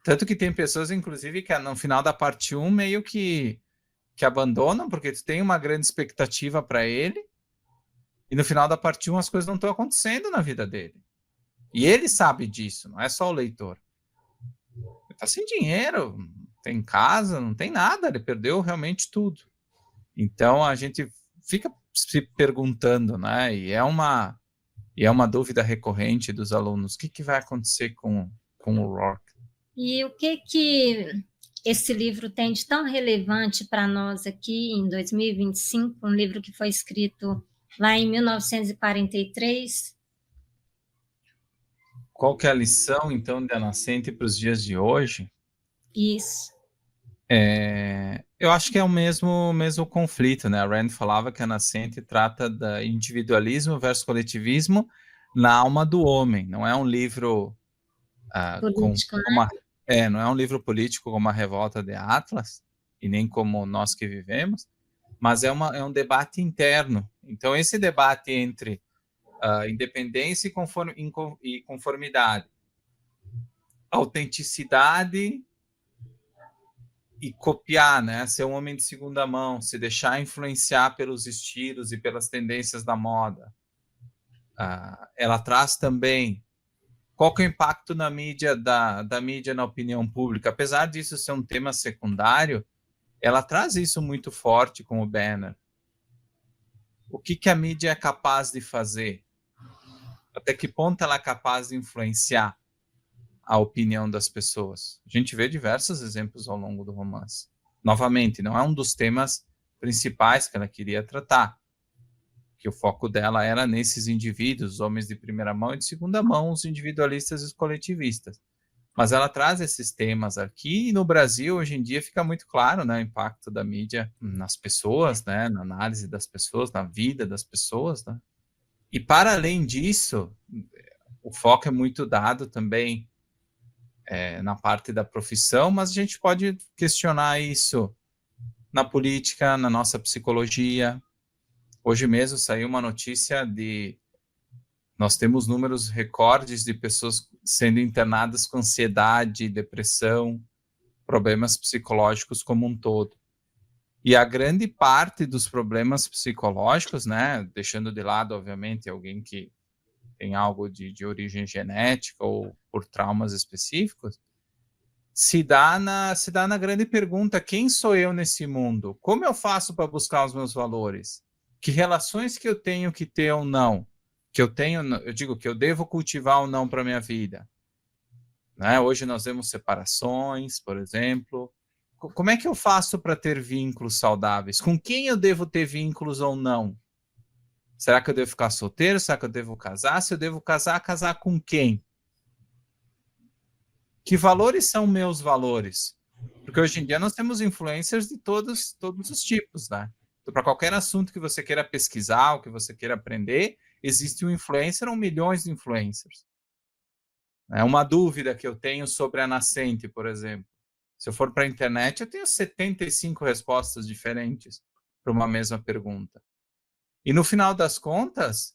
Tanto que tem pessoas, inclusive, que no final da parte 1 meio que abandonam, porque tu tem uma grande expectativa para ele, e no final da parte 1 as coisas não estão acontecendo na vida dele. E ele sabe disso, não é só o leitor. Ele está sem dinheiro, não tem casa, não tem nada, ele perdeu realmente tudo. Então a gente fica se perguntando, né? E é uma dúvida recorrente dos alunos, o que vai acontecer com o Rourke? E o que esse livro tem de tão relevante para nós aqui em 2025, um livro que foi escrito lá em 1943? Qual que é a lição, então, da nascente para os dias de hoje? Isso. Eu acho que é o mesmo conflito, né? A Rand falava que a nascente trata da individualismo versus coletivismo na alma do homem. Não é um livro Político, né? não é um livro político como a Revolta de Atlas, e nem como Nós que Vivemos, mas é um debate interno. Então, esse debate entre independência e conformidade, autenticidade e copiar, né? Ser um homem de segunda mão, se deixar influenciar pelos estilos e pelas tendências da moda. Ela traz também qual que é o impacto na mídia, da mídia na opinião pública. Apesar disso ser um tema secundário, ela traz isso muito forte com o Banner. O que a mídia é capaz de fazer? Até que ponto ela é capaz de influenciar a opinião das pessoas? A gente vê diversos exemplos ao longo do romance. Novamente, não é um dos temas principais que ela queria tratar, que o foco dela era nesses indivíduos, os homens de primeira mão e de segunda mão, os individualistas e os coletivistas. Mas ela traz esses temas aqui, e no Brasil, hoje em dia, fica muito claro, né, o impacto da mídia nas pessoas, né, na análise das pessoas, na vida das pessoas, né? E, para além disso, o foco é muito dado também na parte da profissão, mas a gente pode questionar isso na política, na nossa psicologia. Hoje mesmo saiu uma notícia nós temos números recordes de pessoas sendo internadas com ansiedade, depressão, problemas psicológicos como um todo. E a grande parte dos problemas psicológicos, né, deixando de lado, obviamente, alguém que tem algo de origem genética ou por traumas específicos, se dá na grande pergunta: quem sou eu nesse mundo? Como eu faço para buscar os meus valores? Que relações que eu tenho que ter ou não? Eu digo que eu devo cultivar ou não para a minha vida? Né? Hoje nós vemos separações, por exemplo, como é que eu faço para ter vínculos saudáveis? Com quem eu devo ter vínculos ou não? Será que eu devo ficar solteiro? Será que eu devo casar? Se eu devo casar, casar com quem? Que valores são meus valores? Porque hoje em dia nós temos influencers de todos os tipos, né? Então, para qualquer assunto que você queira pesquisar, ou que você queira aprender, existe um influencer ou milhões de influencers. É uma dúvida que eu tenho sobre a nascente, por exemplo. Se eu for para a internet, eu tenho 75 respostas diferentes para uma mesma pergunta. E no final das contas,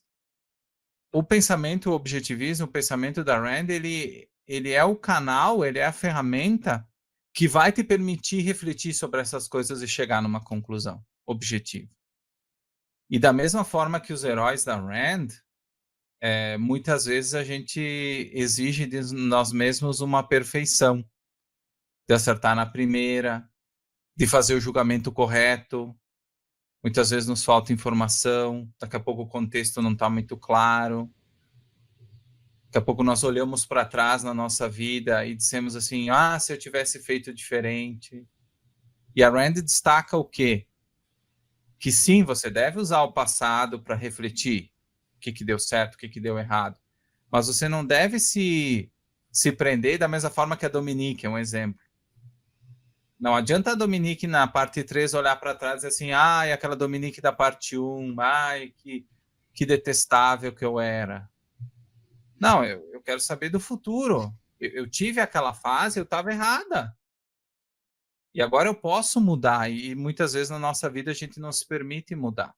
o pensamento, o objetivismo, o pensamento da Rand, ele é o canal, ele é a ferramenta que vai te permitir refletir sobre essas coisas e chegar numa conclusão objetiva. E da mesma forma que os heróis da Rand, muitas vezes a gente exige de nós mesmos uma perfeição, de acertar na primeira, de fazer o julgamento correto. Muitas vezes nos falta informação, daqui a pouco o contexto não está muito claro. Daqui a pouco nós olhamos para trás na nossa vida e dissemos assim, se eu tivesse feito diferente. E a Rand destaca o quê? Que sim, você deve usar o passado para refletir o que deu certo, o que deu errado. Mas você não deve se prender da mesma forma que a Dominique, é um exemplo. Não adianta a Dominique na parte 3 olhar para trás e dizer assim, aquela Dominique da parte 1, que detestável que eu era. Não, eu quero saber do futuro. Eu tive aquela fase, eu estava errada. E agora eu posso mudar. E muitas vezes na nossa vida a gente não se permite mudar.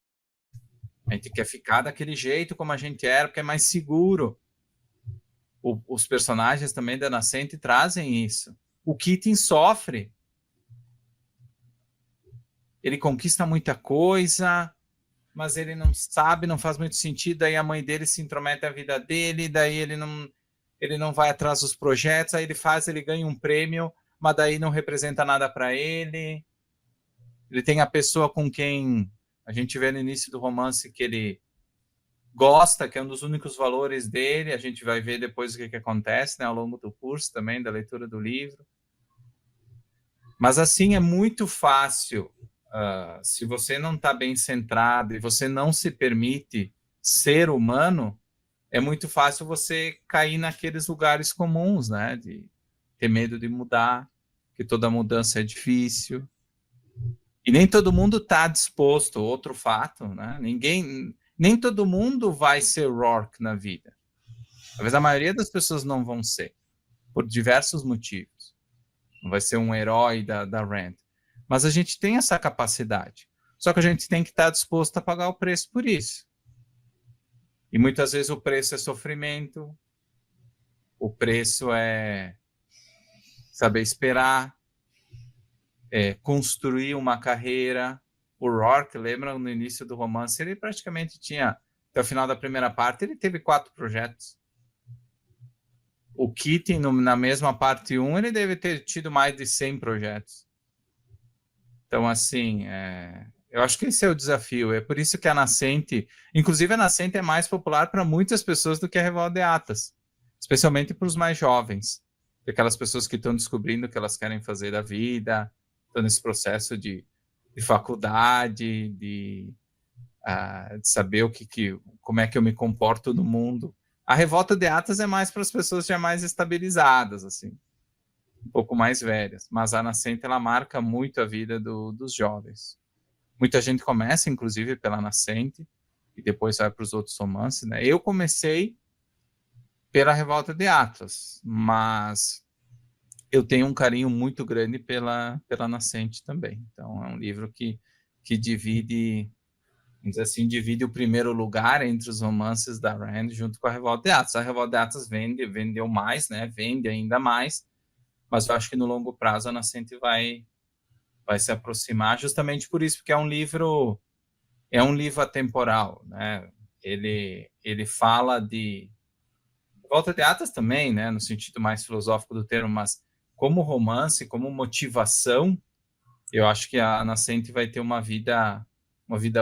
A gente quer ficar daquele jeito como a gente era, porque é mais seguro. Os personagens também da Nascente trazem isso. O Keating sofre. Ele conquista muita coisa, mas ele não sabe, não faz muito sentido, aí a mãe dele se intromete na vida dele, daí ele não vai atrás dos projetos, aí ele ganha um prêmio, mas daí não representa nada para ele. Ele tem a pessoa com quem a gente vê no início do romance que ele gosta, que é um dos únicos valores dele, a gente vai ver depois o que acontece, né, ao longo do curso também, da leitura do livro. Mas assim, é muito fácil, se você não está bem centrado e você não se permite ser humano, é muito fácil você cair naqueles lugares comuns, né? De ter medo de mudar, que toda mudança é difícil. E nem todo mundo está disposto, outro fato, né? Nem todo mundo vai ser Rourke na vida. Talvez a maioria das pessoas não vão ser, por diversos motivos. Não vai ser um herói da Rand. Mas a gente tem essa capacidade. Só que a gente tem que estar disposto a pagar o preço por isso. E muitas vezes o preço é sofrimento, o preço é saber esperar, construir uma carreira. O Rourke, lembra, no início do romance, ele praticamente tinha, até o final da primeira parte, ele teve 4 projetos. O Keating, na mesma parte 1, ele deve ter tido mais de 100 projetos. Então, assim, eu acho que esse é o desafio. É por isso que a Nascente, inclusive a Nascente é mais popular para muitas pessoas do que a Revolta de Atlas, especialmente para os mais jovens, aquelas pessoas que estão descobrindo o que elas querem fazer da vida, estão nesse processo de faculdade, de saber como é que eu me comporto no mundo. A Revolta de Atlas é mais para as pessoas já mais estabilizadas, assim, um pouco mais velhas, mas a Nascente ela marca muito a vida dos jovens. Muita gente começa, inclusive, pela Nascente e depois vai para os outros romances, né? Eu comecei pela Revolta de Atlas, mas eu tenho um carinho muito grande pela Nascente também. Então, é um livro que divide, vamos dizer assim, divide o primeiro lugar entre os romances da Rand junto com a Revolta de Atlas. A Revolta de Atlas vendeu mais, né? Vende ainda mais, mas eu acho que no longo prazo a Nascente vai se aproximar, justamente por isso, porque é um livro atemporal, né? Ele fala de Revolta de Atlas também, né? No sentido mais filosófico do termo, mas como romance, como motivação, eu acho que a Nascente vai ter uma vida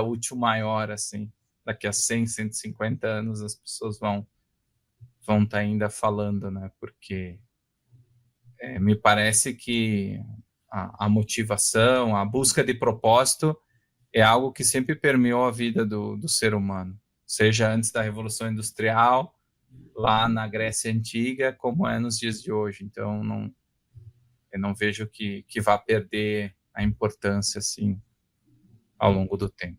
útil maior, assim. Daqui a 100, 150 anos as pessoas vão estar ainda falando, né? Porque me parece que a motivação, a busca de propósito é algo que sempre permeou a vida do ser humano, seja antes da Revolução Industrial, lá na Grécia Antiga, como é nos dias de hoje. Então, eu não vejo que vá perder a importância assim ao longo do tempo.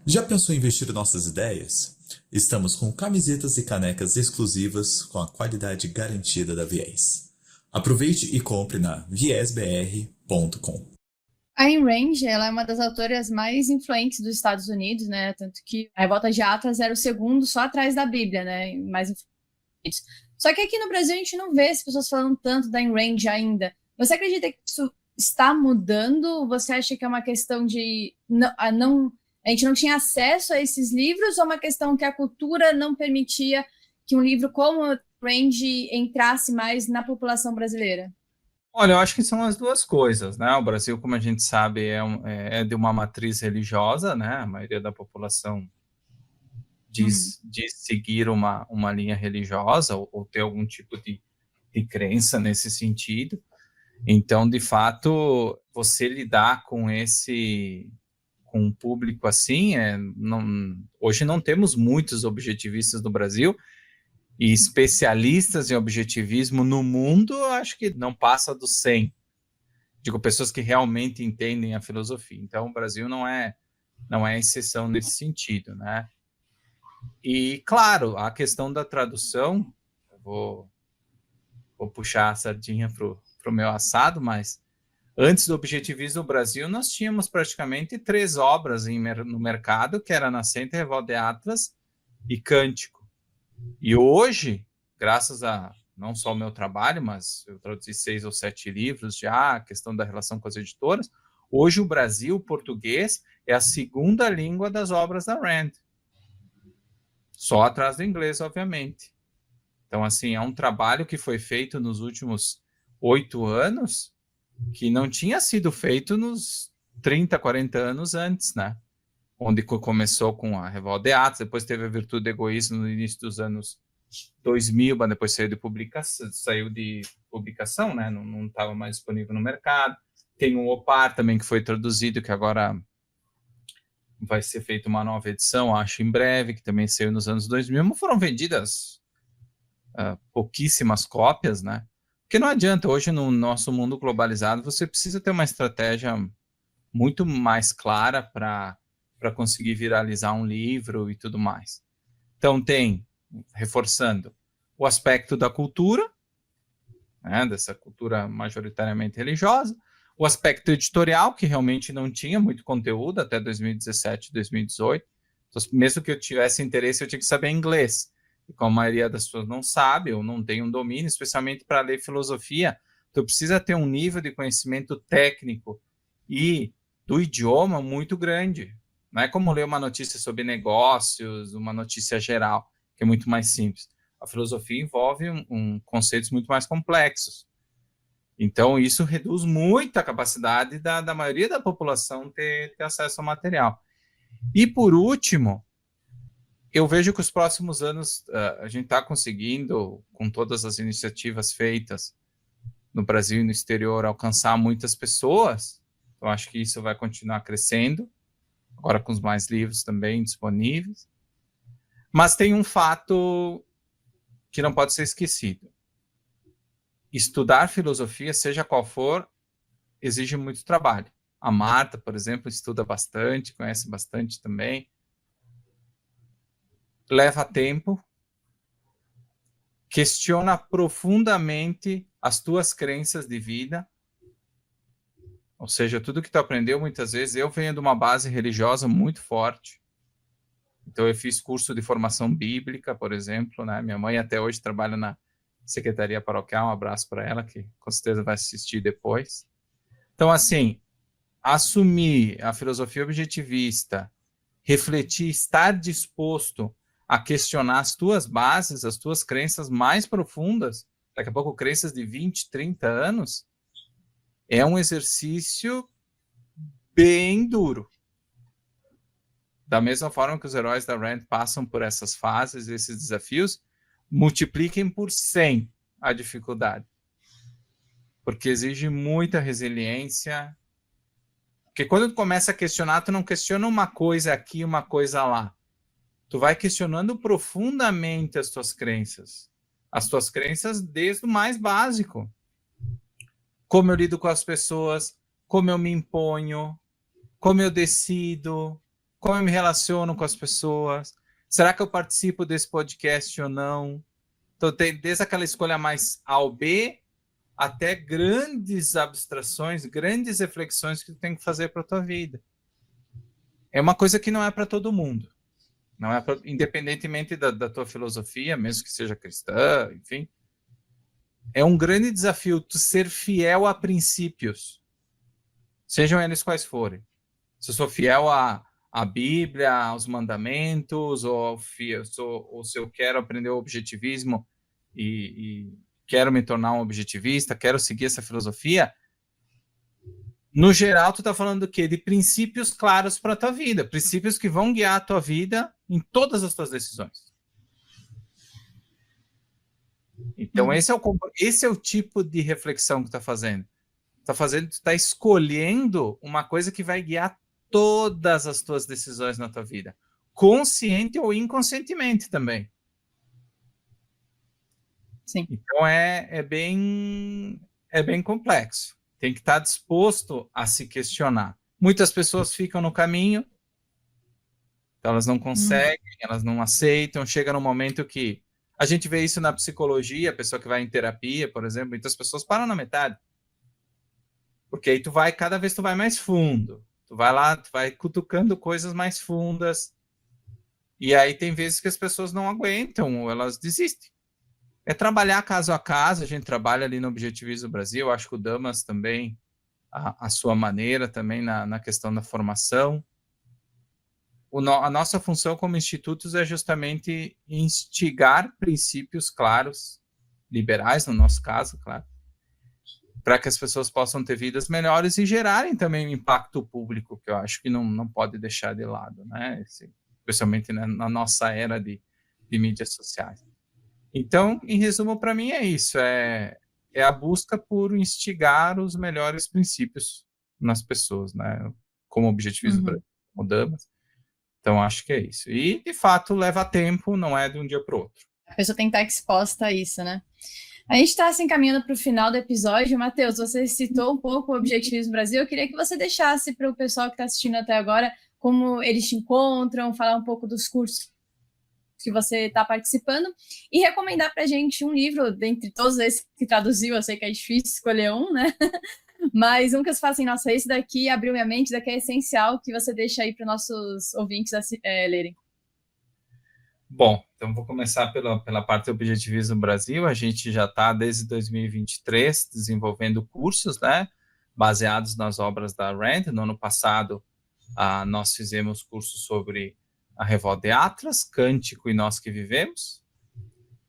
Já pensou em investir nossas ideias? Estamos com camisetas e canecas exclusivas com a qualidade garantida da Viés. Aproveite e compre na viesbr.com. A Ayn Rand, ela é uma das autoras mais influentes dos Estados Unidos, né? Tanto que a Revolta de Atlas era o segundo só atrás da Bíblia, né? Mais influentes. Só que aqui no Brasil a gente não vê as pessoas falando tanto da Ayn Rand ainda. Você acredita que isso está mudando? Você acha que é uma questão de a gente não tinha acesso a esses livros ou uma questão que a cultura não permitia que um livro como Ayn Rand entrasse mais na população brasileira? Olha, eu acho que são as duas coisas, né? O Brasil, como a gente sabe, é de uma matriz religiosa, né? A maioria da população diz seguir uma linha religiosa ou ter algum tipo de crença nesse sentido. Então, de fato, você lidar com um público assim, hoje não temos muitos objetivistas no Brasil, e especialistas em objetivismo no mundo, eu acho que não passa dos 100. Digo, pessoas que realmente entendem a filosofia. Então, o Brasil não é exceção nesse sentido, né? E, claro, a questão da tradução, eu vou puxar a sardinha para o meu assado, mas antes do objetivismo no Brasil, nós tínhamos praticamente 3 obras no mercado, que era Nascente, Revolta de Atlas e Cântico. E hoje, graças a não só o meu trabalho, mas eu traduzi 6 ou 7 livros já, a questão da relação com as editoras, hoje o Brasil, o português, é a segunda língua das obras da Rand. Só atrás do inglês, obviamente. Então, assim, é um trabalho que foi feito nos últimos 8 anos, que não tinha sido feito nos 30, 40 anos antes, né? Onde começou com a Revolta de Atlas, depois teve a Virtude do Egoísmo no início dos anos 2000, mas depois saiu de publicação, né? Não estava mais disponível no mercado. Tem o Opar também, que foi traduzido, que agora vai ser feita uma nova edição, acho, em breve, que também saiu nos anos 2000, mas foram vendidas pouquíssimas cópias, né? Porque não adianta, hoje no nosso mundo globalizado, você precisa ter uma estratégia muito mais clara para conseguir viralizar um livro e tudo mais. Então reforçando, o aspecto da cultura, né, dessa cultura majoritariamente religiosa, o aspecto editorial, que realmente não tinha muito conteúdo até 2017, 2018. Então, mesmo que eu tivesse interesse, eu tinha que saber inglês. E como a maioria das pessoas não sabe ou não tem um domínio, especialmente para ler filosofia, tu precisa ter um nível de conhecimento técnico e do idioma muito grande. Não é como ler uma notícia sobre negócios, uma notícia geral, que é muito mais simples. A filosofia envolve conceitos muito mais complexos. Então, isso reduz muito a capacidade da maioria da população ter acesso ao material. E, por último, eu vejo que os próximos anos a gente está conseguindo, com todas as iniciativas feitas no Brasil e no exterior, alcançar muitas pessoas. Então, acho que isso vai continuar crescendo, agora com os mais livros também disponíveis. Mas tem um fato que não pode ser esquecido. Estudar filosofia, seja qual for, exige muito trabalho. A Marta, por exemplo, estuda bastante, conhece bastante também. Leva tempo. Questiona profundamente as tuas crenças de vida. Ou seja, tudo que tu aprendeu, muitas vezes, eu venho de uma base religiosa muito forte. Então, eu fiz curso de formação bíblica, por exemplo, né? Minha mãe até hoje trabalha na Secretaria Paroquial, um abraço para ela, que com certeza vai assistir depois. Então, assim, assumir a filosofia objetivista, refletir, estar disposto a questionar as tuas bases, as tuas crenças mais profundas, daqui a pouco crenças de 20, 30 anos, é um exercício bem duro. Da mesma forma que os heróis da Rand passam por essas fases, esses desafios, multipliquem por 100 a dificuldade. porque exige muita resiliência. Porque quando tu começa a questionar, tu não questiona uma coisa aqui, uma coisa lá. Tu vai questionando profundamente as tuas crenças. As tuas crenças desde o mais básico. Como eu lido com as pessoas, como eu me imponho, como eu decido, como eu me relaciono com as pessoas. Será que eu participo desse podcast ou não? Então, tem desde aquela escolha mais A ou B, até grandes abstrações, grandes reflexões que tu tem que fazer para a tua vida. É uma coisa que não é para todo mundo. Não é independentemente da tua filosofia, mesmo que seja cristã, enfim. É um grande desafio tu ser fiel a princípios, sejam eles quais forem. Se eu sou fiel à Bíblia, aos mandamentos, ou se eu quero aprender o objetivismo e quero me tornar um objetivista, quero seguir essa filosofia, no geral, tu tá falando do quê? De princípios claros para a tua vida, princípios que vão guiar a tua vida em todas as tuas decisões. Então, esse é o tipo de reflexão que tu tá fazendo. Tu tá escolhendo uma coisa que vai guiar todas as tuas decisões na tua vida, consciente ou inconscientemente também. Sim. Então, é bem complexo. Tem que estar disposto a se questionar. Muitas pessoas ficam no caminho, então elas não conseguem, elas não aceitam, chega num momento que a gente vê isso na psicologia, a pessoa que vai em terapia, por exemplo, muitas pessoas param na metade. Porque aí cada vez tu vai mais fundo. Tu vai lá, tu vai cutucando coisas mais fundas. E aí tem vezes que as pessoas não aguentam, ou elas desistem. É trabalhar caso a caso, a gente trabalha ali no Objetivismo Brasil, acho que o Damas também, a sua maneira também na questão da formação. A nossa função como institutos é justamente instigar princípios claros, liberais no nosso caso, claro, para que as pessoas possam ter vidas melhores e gerarem também um impacto público, que eu acho que não pode deixar de lado, né? Especialmente na nossa era de mídias sociais. Então, em resumo, para mim é isso, é a busca por instigar os melhores princípios nas pessoas, né? Como Objetivismo Brasil, como Damas. Então, acho que é isso. E, de fato, leva tempo, não é de um dia para o outro. A pessoa tem que estar exposta a isso, né? A gente está se encaminhando para o final do episódio. Matheus, você citou um pouco o Objetivismo Brasil. Eu queria que você deixasse para o pessoal que está assistindo até agora como eles te encontram, falar um pouco dos cursos que você está participando e recomendar para a gente um livro, dentre todos esses que traduziu. Eu sei que é difícil escolher um, né? Mas um que você fala assim, nossa, esse daqui abriu minha mente, esse daqui é essencial, que você deixa aí para os nossos ouvintes lerem. Bom, então vou começar pela parte do Objetivismo Brasil. A gente já está, desde 2023, desenvolvendo cursos, né, baseados nas obras da Rand. No ano passado, nós fizemos cursos sobre a Revolta de Atlas, Cântico e Nós que Vivemos.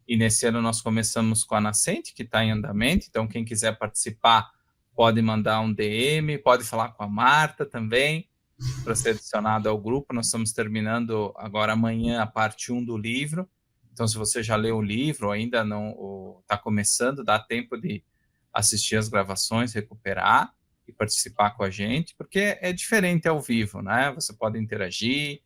E nesse ano nós começamos com a Nascente, que está em andamento. Então, quem quiser participar, pode mandar um DM, pode falar com a Marta também, para ser adicionado ao grupo. Nós estamos terminando agora amanhã a parte 1 do livro. Então, se você já leu o livro, ainda não está começando, dá tempo de assistir as gravações, recuperar e participar com a gente, porque é diferente ao vivo, né? Você pode interagir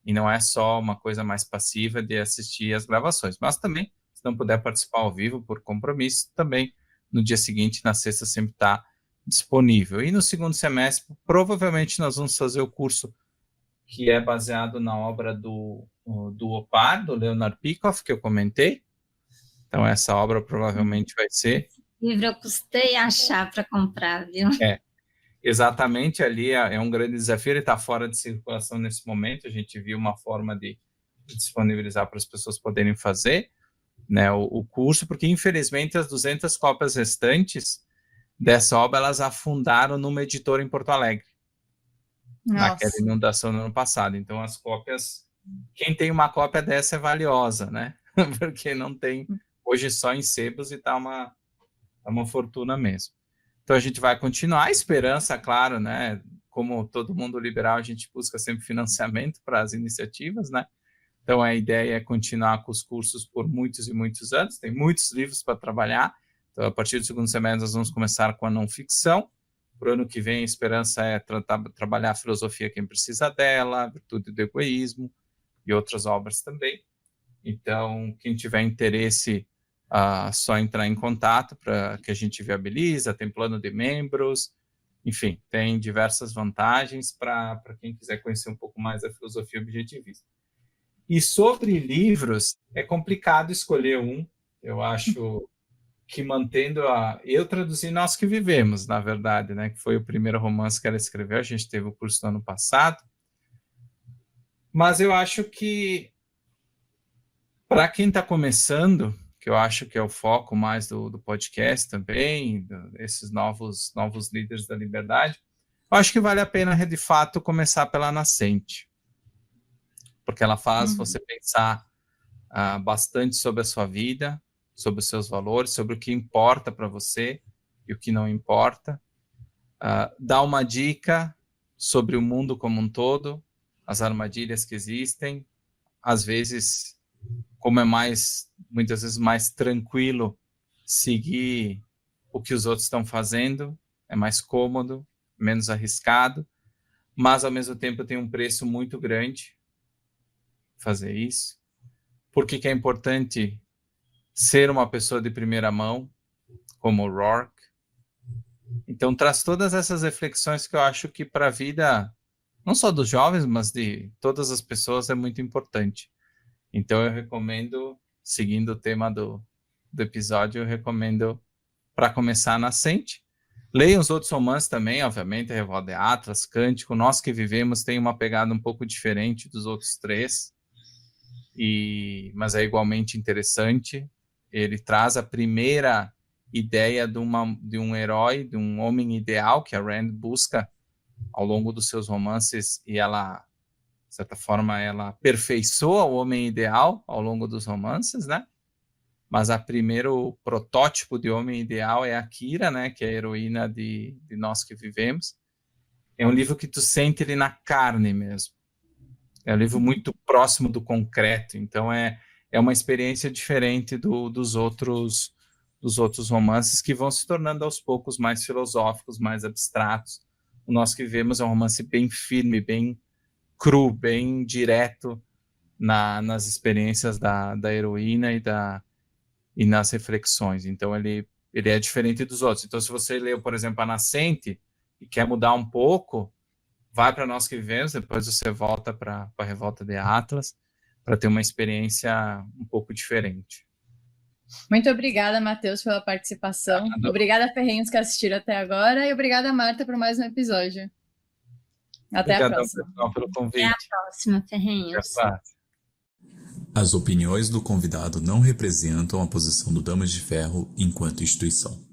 e não é só uma coisa mais passiva de assistir as gravações. Mas também, se não puder participar ao vivo por compromisso, também no dia seguinte, na sexta, sempre está disponível. E no segundo semestre, provavelmente nós vamos fazer o curso que é baseado na obra do Opar, do Leonard Peikoff, que eu comentei. Então, essa obra provavelmente vai ser... Livro eu custei achar para comprar, viu? Exatamente, ali é um grande desafio, ele está fora de circulação nesse momento, a gente viu uma forma de disponibilizar para as pessoas poderem fazer, né, o curso, porque infelizmente as 200 cópias restantes dessa obra, elas afundaram numa editora em Porto Alegre, naquela inundação no ano passado. Então, as cópias, quem tem uma cópia dessa é valiosa, né? Porque não tem, hoje só em sebos e tá uma fortuna mesmo. Então, a gente vai continuar. A esperança, claro, né? Como todo mundo liberal, a gente busca sempre financiamento para as iniciativas, né? Então, a ideia é continuar com os cursos por muitos e muitos anos. Tem muitos livros para trabalhar, Então, a partir do segundo semestre, nós vamos começar com a não ficção. Para o ano que vem, a esperança é trabalhar a filosofia Quem Precisa Dela, a Virtude do Egoísmo e outras obras também. Então, quem tiver interesse, só entrar em contato para que a gente viabiliza, tem plano de membros, enfim, tem diversas vantagens para quem quiser conhecer um pouco mais da filosofia objetivista. E sobre livros, é complicado escolher um, eu acho que eu traduzi Nós que Vivemos, na verdade, né, que foi o primeiro romance que ela escreveu, a gente teve o curso no ano passado, mas eu acho que para quem está começando, que eu acho que é o foco mais do podcast também, esses novos líderes da liberdade, eu acho que vale a pena, de fato, começar pela Nascente, porque ela faz você pensar bastante sobre a sua vida, sobre os seus valores, sobre o que importa para você e o que não importa, dá uma dica sobre o mundo como um todo, as armadilhas que existem, às vezes, como é muitas vezes mais tranquilo seguir o que os outros estão fazendo, é mais cômodo, menos arriscado, mas ao mesmo tempo tem um preço muito grande fazer isso. Por que é importante ser uma pessoa de primeira mão, como o Rourke? Então traz todas essas reflexões que eu acho que para a vida, não só dos jovens, mas de todas as pessoas, é muito importante. Então eu recomendo, seguindo o tema do episódio, eu recomendo para começar a Nascente. Leiam os outros romances também, obviamente, Revolta de Atlas, Cântico, Nós que Vivemos tem uma pegada um pouco diferente dos outros três, mas é igualmente interessante. Ele traz a primeira ideia de um herói, de um homem ideal que a Rand busca ao longo dos seus romances, e ela, de certa forma, ela aperfeiçoa o homem ideal ao longo dos romances, né? Mas o primeiro protótipo de homem ideal é a Kira, né? Que é a heroína de Nós que Vivemos. É um livro que tu sente ele na carne mesmo. É um livro muito próximo do concreto. Então é uma experiência diferente dos outros romances, que vão se tornando aos poucos mais filosóficos, mais abstratos. O Nós que Vivemos é um romance bem firme, bem cru, bem direto nas experiências da heroína e nas reflexões. Então ele é diferente dos outros. Então, se você leu, por exemplo, A Nascente e quer mudar um pouco, vai para Nós que Vivemos, depois você volta para a Revolta de Atlas, para ter uma experiência um pouco diferente. Muito obrigada, Matheus, pela participação. Obrigada, Ferrenhos, que assistiram até agora, e obrigada, Marta, por mais um episódio. Até a próxima. Pessoal, pelo convite. Até a próxima, Ferrenhos. As opiniões do convidado não representam a posição do Damas de Ferro enquanto instituição.